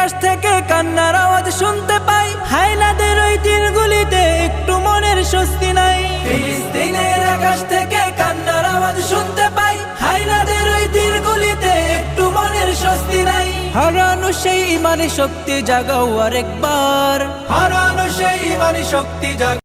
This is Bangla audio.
আকাশ থেকে কান্নার আওয়াজ শুনতে পাই, হায়নাদের ওই তীরগুলিতে একটু মনের স্বস্তি নাই। ফিলিস্তিনের আকাশ থেকে কান্নার আওয়াজ শুনতে পাই, হায়নাদের ওই তীরগুলিতে একটু মনের স্বস্তি নাই। হারানো সেই ইমানি শক্তি জাগাও আরেকবার, হারানো সেই ইমানি শক্তি জাগাও।